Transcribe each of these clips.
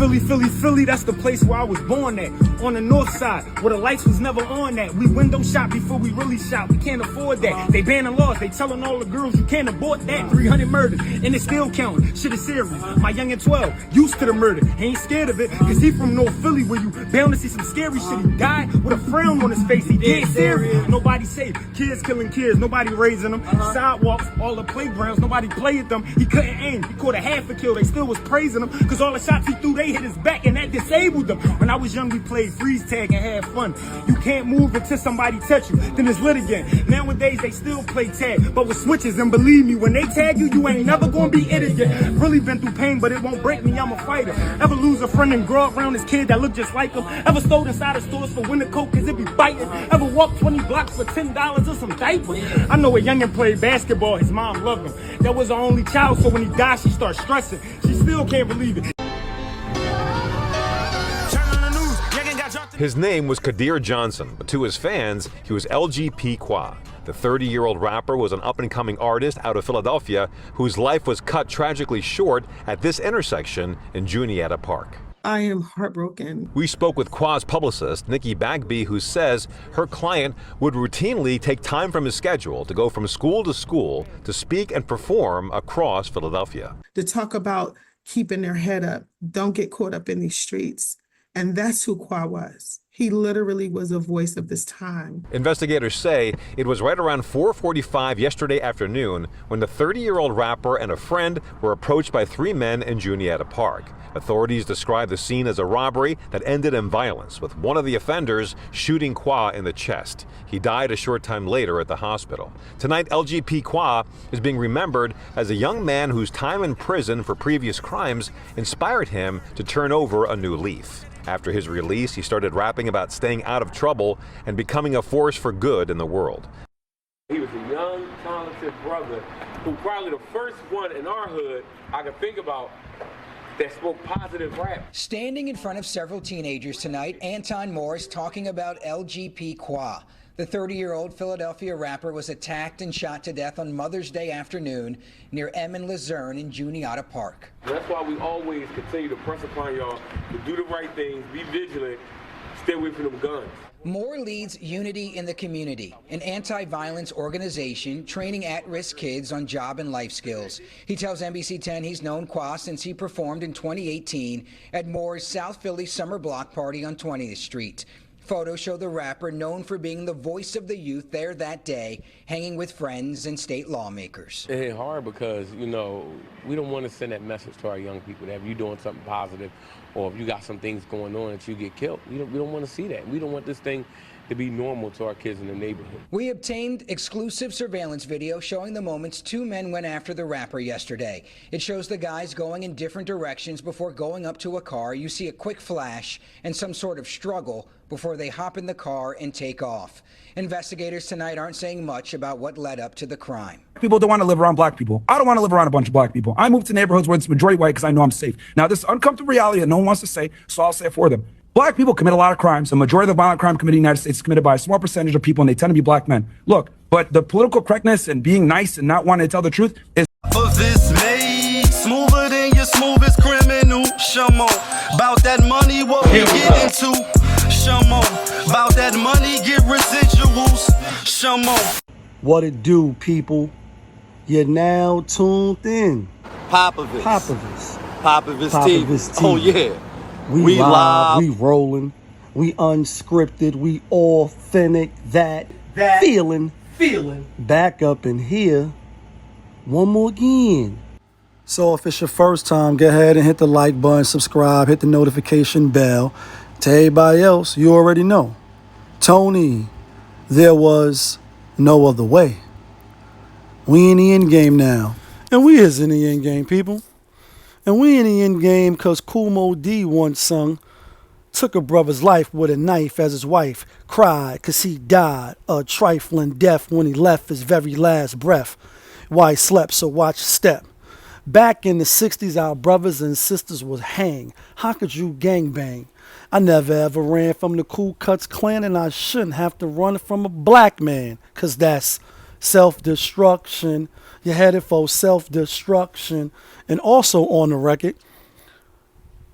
Philly, Philly, Philly, that's the place where I was born at. On the north side, where the lights was never on at. We window shop before we really shop. We can't afford that. They banning laws, they telling all the girls you can't abort that. 300 murders, and it's still counting. Shit is serious. My youngin' 12, used to the murder. He ain't scared of it, cause he from North Philly where you bound to see some scary shit. He died with a frown on his face. He dead serious. Nobody safe. Kids killing kids, nobody raising them. Sidewalks, all the playgrounds, nobody played them. He couldn't aim. He caught a half a kill. They still was praising him, cause all the shots he threw, they hit his back, and that disabled them. When I was young, we played freeze tag and had fun. You can't move until somebody touch you, then it's lit again. Nowadays, they still play tag, but with switches, and believe me, when they tag you, you ain't never gonna be it again. Really been through pain, but it won't break me, I'm a fighter. Ever lose a friend and grow up around this kid that look just like him? Ever stole inside of stores for winter coat, cause it be biting? Ever walked 20 blocks for $10 or some diapers? I know a youngin' played basketball, his mom loved him. That was her only child, so when he died, she started stressing. She still can't believe it. His name was Kadir Johnson, but to his fans, he was LGP Qua. The 30-year-old rapper was an up-and-coming artist out of Philadelphia whose life was cut tragically short at this intersection in Juniata Park. I am heartbroken. We spoke with Qua's publicist, Nikki Bagby, who says her client would routinely take time from his schedule to go from school to speak and perform across Philadelphia. To talk about keeping their head up, don't get caught up in these streets. And that's who Qua was. He literally was a voice of this time. Investigators say it was right around 4:45 yesterday afternoon when the 30-year-old rapper and a friend were approached by three men in Juniata Park. Authorities describe the scene as a robbery that ended in violence, with one of the offenders shooting Qua in the chest. He died a short time later at the hospital. Tonight, LGP Qua is being remembered as a young man whose time in prison for previous crimes inspired him to turn over a new leaf. After his release, he started rapping about staying out of trouble and becoming a force for good in the world. He was a young, talented brother who probably the first one in our hood I could think about that spoke positive rap. Standing in front of several teenagers tonight, Anton Morris talking about LGP Qua. The 30-year-old Philadelphia rapper was attacked and shot to death on Mother's Day afternoon near M and Luzerne in Juniata Park. That's why we always continue to press upon y'all to do the right things, be vigilant, stay away from them guns. Moore leads Unity in the Community, an anti-violence organization training at-risk kids on job and life skills. He tells NBC 10 he's known Qua since he performed in 2018 at Moore's South Philly Summer Block Party on 20th Street. Photos show the rapper, known for being the voice of the youth there that day, hanging with friends and state lawmakers. It hit hard because, you know, we don't want to send that message to our young people that if you're doing something positive or if you got some things going on that you get killed. We don't want to see that. We don't want this thing to be normal to our kids in the neighborhood. We obtained exclusive surveillance video showing the moments two men went after the rapper yesterday. It shows the guys going in different directions before going up to a car. You see a quick flash and some sort of struggle before they hop in the car and take off. Investigators tonight aren't saying much about what led up to the crime. People don't want to live around black people. I don't want to live around a bunch of black people. I move to neighborhoods where it's majority white because I know I'm safe. Now, this is uncomfortable reality that no one wants to say, so I'll say it for them. Black people commit a lot of crimes. The majority of the violent crime committed in the United States is committed by a small percentage of people, and they tend to be black men. Look, but the political correctness and being nice and not wanting to tell the truth is... For this made smoother than your smoothest criminal. Shamo, about that money, what we get into. Shamo, about that money, get residuals. Shamo. What it do, people? You're now tuned in. Popovich. Popovich TV. TV. Oh, yeah. We live, we rolling, we unscripted, we authentic, that feeling, back up in here, one more again. So if it's your first time, go ahead and hit the like button, subscribe, hit the notification bell. To everybody else, you already know. Tony, there was no other way. We in the end game now, and we is in the end game, people. And we in the end game because Kool Moe Dee once sung, took a brother's life with a knife as his wife cried because he died a trifling death when he left his very last breath. Why he slept, so watch your step. Back in the 60s, our brothers and sisters would hang. How could you gangbang? I never ever ran from the Ku Klux Klan, and I shouldn't have to run from a black man because that's self-destruction. You're headed for self-destruction. And also on the record,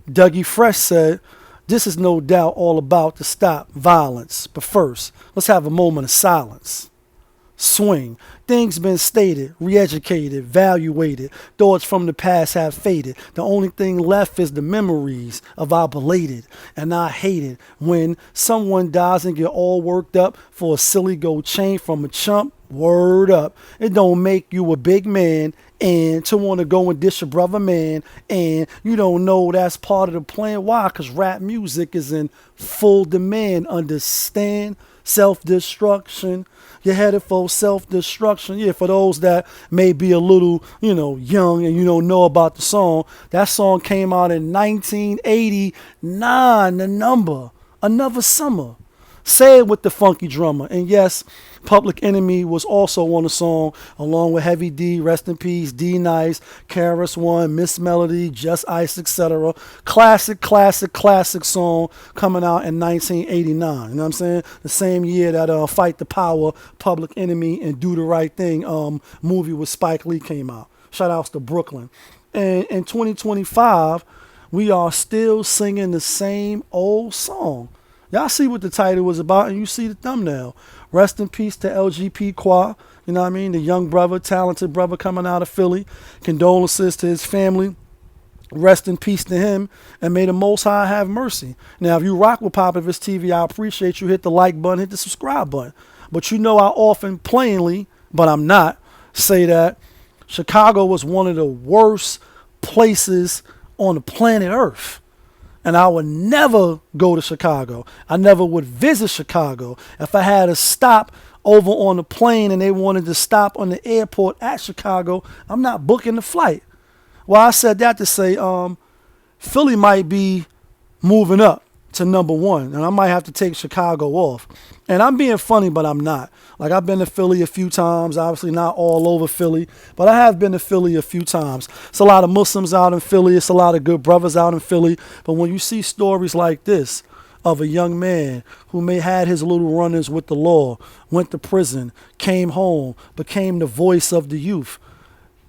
Dougie Fresh said, this is no doubt all about to stop violence. But first, let's have a moment of silence. Swing. Things been stated, re-educated, evaluated. Thoughts from the past have faded. The only thing left is the memories of our belated. And I hate it when someone dies and get all worked up for a silly gold chain from a chump. Word up. It don't make you a big man and to want to go and dish your brother man, and you don't know that's part of the plan. Why? Because rap music is in full demand. Understand? Self-destruction. You're headed for self-destruction. Yeah, for those that may be a little, young and you don't know about the song, that song came out in 1989, the number, Another Summer. Say it with the funky drummer. And yes, Public Enemy was also on the song, along with Heavy D, rest in peace, D Nice, KRS One, Miss Melody, Just Ice, etc. Classic song coming out in 1989. You know what I'm saying? The same year that Fight the Power, Public Enemy, and Do the Right Thing movie with Spike Lee came out. Shout outs to Brooklyn. And in 2025, we are still singing the same old song. Y'all see what the title was about, and you see the thumbnail. Rest in peace to LGP Qua, you know what I mean? The young brother, talented brother coming out of Philly. Condolences to his family. Rest in peace to him, and may the Most High have mercy. Now, if you rock with Popovich TV, I appreciate you. Hit the like button, hit the subscribe button. But you know I often plainly, but I'm not, say that Chicago was one of the worst places on the planet Earth. And I would never go to Chicago. I never would visit Chicago. If I had to stop over on the plane and they wanted to stop on the airport at Chicago, I'm not booking the flight. Well, I said that to say Philly might be moving up to number one, and I might have to take Chicago off. And I'm being funny, but I'm not. Like, I've been to Philly a few times, obviously not all over Philly, but I have been to Philly a few times. It's a lot of Muslims out in Philly. It's a lot of good brothers out in Philly. But when you see stories like this of a young man who may had his little run-ins with the law, went to prison, came home, became the voice of the youth,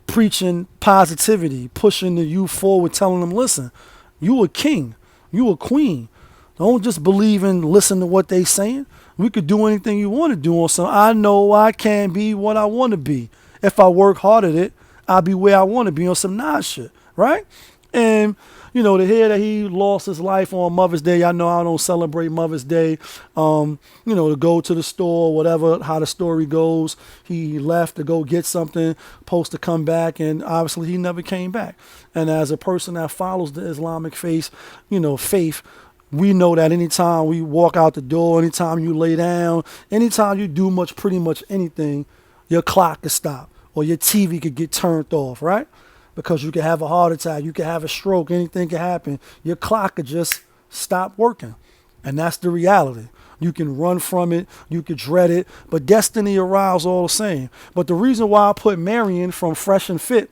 preaching positivity, pushing the youth forward, telling them, listen, you a king, you a queen. Don't just believe and listen to what they saying. We could do anything you want to do on something. I know I can be what I want to be. If I work hard at it, I'll be where I want to be on some nice shit, right? And, to hear that he lost his life on Mother's Day, I know I don't celebrate Mother's Day, to go to the store, whatever, how the story goes. He left to go get something, supposed to come back, and obviously he never came back. And as a person that follows the Islamic faith, we know that anytime we walk out the door, anytime you lay down, anytime you do pretty much anything, your clock could stop or your TV could get turned off, right? Because you could have a heart attack, you could have a stroke, anything could happen. Your clock could just stop working. And that's the reality. You can run from it, you could dread it, but destiny arrives all the same. But the reason why I put Marion from Fresh and Fit,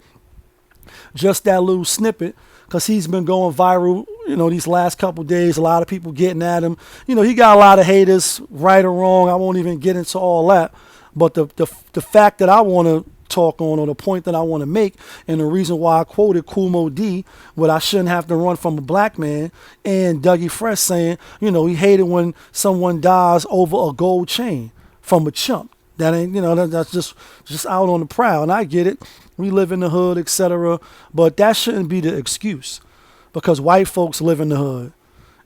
just that little snippet, because he's been going viral, these last couple days. A lot of people getting at him. He got a lot of haters, right or wrong. I won't even get into all that. But the fact that I want to talk on, or the point that I want to make, and the reason why I quoted Kool Moe Dee, what I shouldn't have to run from a black man, and Dougie Fresh saying, he hated when someone dies over a gold chain from a chump. That ain't, that's just out on the prowl. And I get it. We live in the hood, etc. But that shouldn't be the excuse, because white folks live in the hood,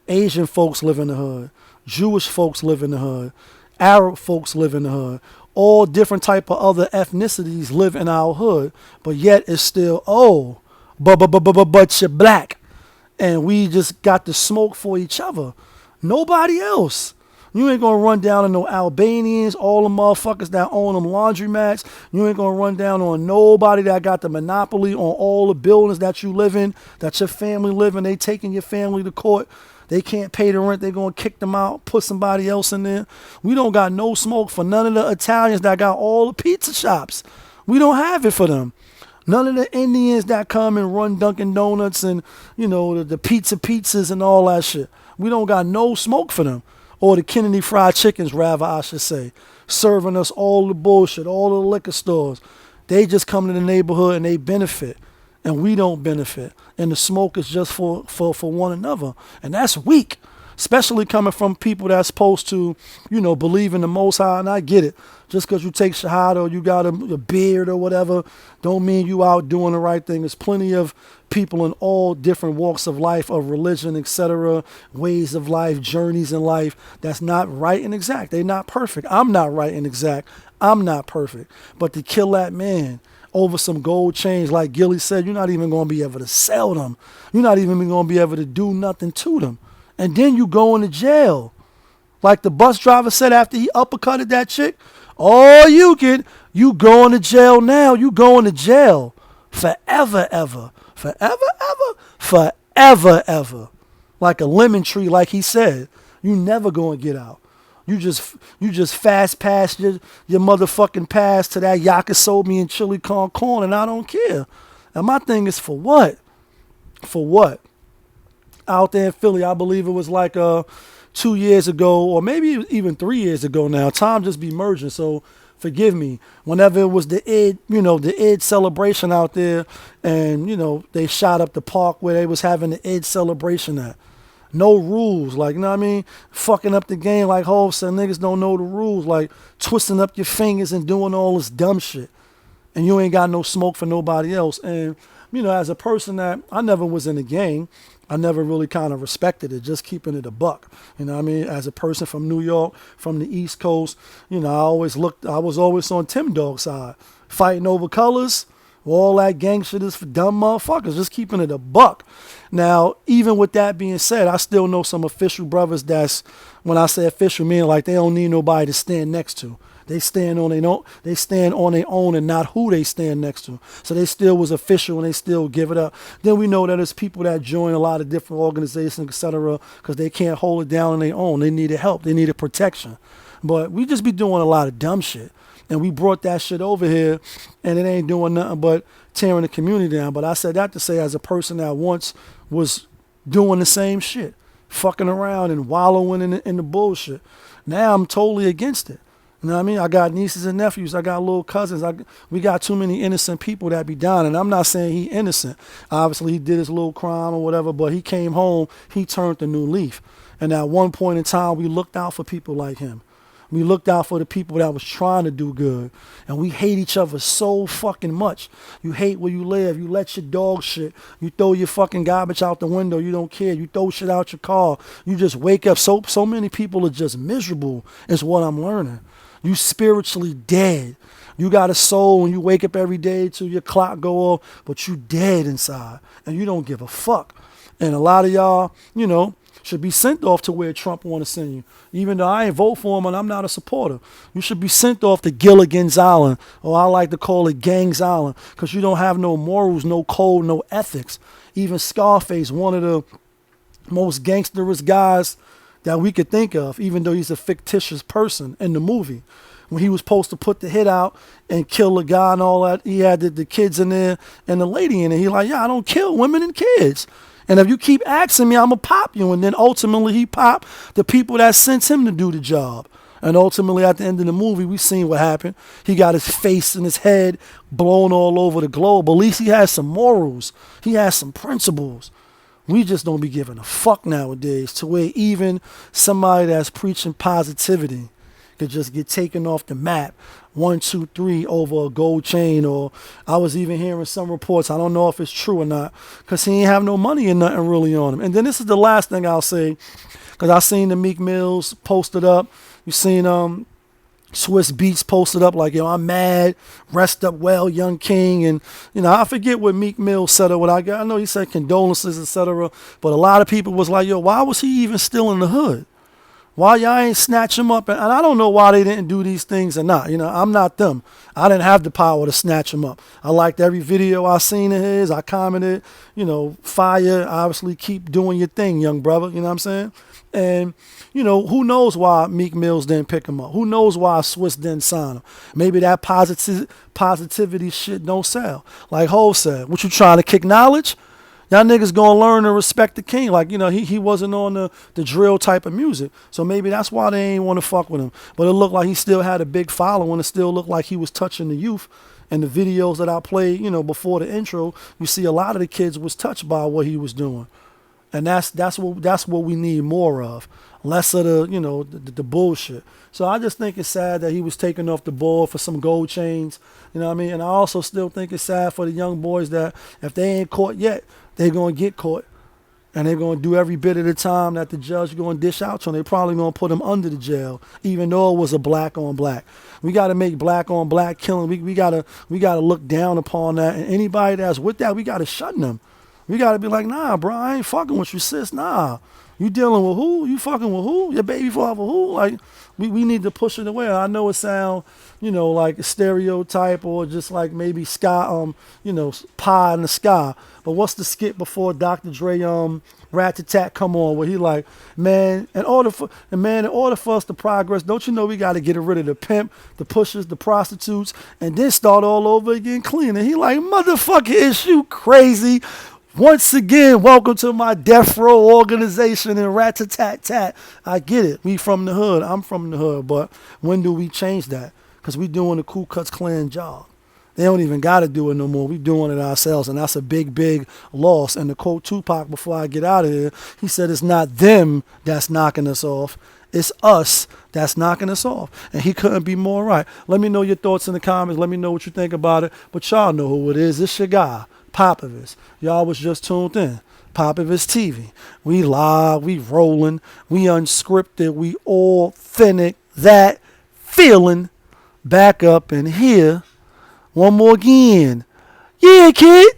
Asian folks live in the hood, Jewish folks live in the hood, Arab folks live in the hood. All different type of other ethnicities live in our hood, but yet it's still, but you're black. And we just got the smoke for each other. Nobody else. You ain't gonna run down on no Albanians, all the motherfuckers that own them laundromats. You ain't gonna run down on nobody that got the monopoly on all the buildings that you live in, that your family live in. They taking your family to court. They can't pay the rent. They're gonna kick them out, put somebody else in there. We don't got no smoke for none of the Italians that got all the pizza shops. We don't have it for them. None of the Indians that come and run Dunkin' Donuts and, the pizzas and all that shit. We don't got no smoke for them. Or the Kennedy Fried Chickens, rather, I should say, serving us all the bullshit, all the liquor stores. They just come to the neighborhood and they benefit. and we don't benefit. And the smoke is just for one another. And that's weak, especially coming from people that's supposed to, believe in the Most High. And I get it. Just because you take Shahada or you got a beard or whatever, don't mean you out doing the right thing. There's plenty of people in all different walks of life, of religion, etc., ways of life, journeys in life, that's not right and exact. They're not perfect. I'm not right and exact. I'm not perfect. But to kill that man over some gold chains, like Gilly said, you're not even going to be able to sell them. You're not even going to be able to do nothing to them. And then you go into jail. Like the bus driver said after he uppercutted that chick, all you going to jail now. You going to jail forever, ever. Forever, ever. Forever, ever. Like a lemon tree, like he said. You never going to get out. You just fast pass your motherfucking pass to that yakisobe and chili con corn, and I don't care. And my thing is, for what? For what? Out there in Philly, I believe it was like 2 years ago, or maybe even 3 years ago now. Time just be merging, so forgive me. Whenever it was the Eid celebration out there, and they shot up the park where they was having the Eid celebration at. No rules, like, you know what I mean? Fucking up the game, like Hov said, niggas don't know the rules, like twisting up your fingers and doing all this dumb shit. And you ain't got no smoke for nobody else. And, as a person that I never was in a gang, I never really kind of respected it, just keeping it a buck. You know what I mean? As a person from New York, from the East Coast, I was always on Tim Dog's side, fighting over colors. All that gang shit is for dumb motherfuckers, just keeping it a buck. Now, even with that being said, I still know some official brothers that's, when I say official, meaning like they don't need nobody to stand next to. They stand on their own and not who they stand next to. So they still was official and they still give it up. Then we know that there's people that join a lot of different organizations, etc., because they can't hold it down on their own. They needed help. They needed protection. But we just be doing a lot of dumb shit. And we brought that shit over here, and it ain't doing nothing but tearing the community down. But I said that to say, as a person that once was doing the same shit, fucking around and wallowing in the bullshit, now I'm totally against it. You know what I mean? I got nieces and nephews. I got little cousins. We got too many innocent people that be down. And I'm not saying he innocent. Obviously, he did his little crime or whatever, but he came home, he turned a new leaf. And at one point in time, we looked out for people like him. We looked out for the people that was trying to do good. And we hate each other so fucking much. You hate where you live. You let your dog shit. You throw your fucking garbage out the window. You don't care. You throw shit out your car. You just wake up. So many people are just miserable is what I'm learning. You spiritually dead. You got a soul and you wake up every day till your clock go off, but you dead inside. And you don't give a fuck. And a lot of y'all, should be sent off to where Trump want to send you. Even though I ain't vote for him and I'm not a supporter. You should be sent off to Gilligan's Island, or I like to call it Gang's Island, because you don't have no morals, no code, no ethics. Even Scarface, one of the most gangsterous guys that we could think of, even though he's a fictitious person in the movie. When he was supposed to put the hit out and kill the guy and all that, he had the kids in there and the lady in it. He like, yeah, I don't kill women and kids. And if you keep asking me, I'm going to pop you. And then ultimately he popped the people that sent him to do the job. And ultimately at the end of the movie, we seen what happened. He got his face and his head blown all over the globe. At least he has some morals. He has some principles. We just don't be giving a fuck nowadays, to where even somebody that's preaching positivity could just get taken off the map 1, 2, 3 over a gold chain. Or I was even hearing some reports, I don't know if it's true or not, because he ain't have no money and nothing really on him. And then this is the last thing I'll say, because I seen the Meek Mills posted up. You seen Swiss Beats posted up like, I'm mad, rest up well, young king. And, I forget what Meek Mill said or what I got. I know he said condolences, etc. But a lot of people was like, why was he even still in the hood? Why y'all ain't snatch him up? And I don't know why they didn't do these things or not. I'm not them. I didn't have the power to snatch him up. I liked every video I seen of his. I commented, fire, obviously keep doing your thing, young brother. You know what I'm saying? And, who knows why Meek Mills didn't pick him up? Who knows why Swiss didn't sign him? Maybe that positivity shit don't sell. Like Hov said, what you trying to kick knowledge? Y'all niggas gonna learn to respect the king. Like, he wasn't on the drill type of music. So maybe that's why they ain't want to fuck with him. But it looked like he still had a big following. It still looked like he was touching the youth. And the videos that I played, you know, before the intro, you see a lot of the kids was touched by what he was doing. And that's what we need more of. Less of the, you know, the bullshit. So I just think it's sad that he was taken off the board for some gold chains. You know what I mean? And I also still think it's sad for the young boys that if they ain't caught yet, they're going to get caught. And they're going to do every bit of the time that the judge going to dish out to them. They're probably going to put them under the jail, even though it was a black on black. We got to make black on black killing. We got to look down upon that. And anybody that's with that, we got to shun them. We got to be like, nah, bro, I ain't fucking with you, sis. Nah. You dealing with who? You fucking with who? Your baby father who? Like, we need to push it away. I know it sound, you know, like a stereotype or just like maybe sky, you know, pie in the sky. But what's the skit before Dr. Dre, Rat-a-Tat come on, where he like, man, in order for us to progress, don't you know we got to get rid of the pimp, the pushers, the prostitutes, and then start all over again clean. And he like, motherfucker, is you crazy? Once again, welcome to my death row organization and rat-a-tat-tat. I get it. We from the hood. I'm from the hood. But when do we change that? Because we doing the Ku Klux Klan job. They don't even got to do it no more. We doing it ourselves. And that's a big, big loss. And to quote Tupac before I get out of here, he said it's not them that's knocking us off. It's us that's knocking us off. And he couldn't be more right. Let me know your thoughts in the comments. Let me know what you think about it. But y'all know who it is. It's your guy, Popovich. Y'all was just tuned in. Popovich TV. We live, we rolling, we unscripted, we authentic, that feeling back up in here. One more again. Yeah, kid.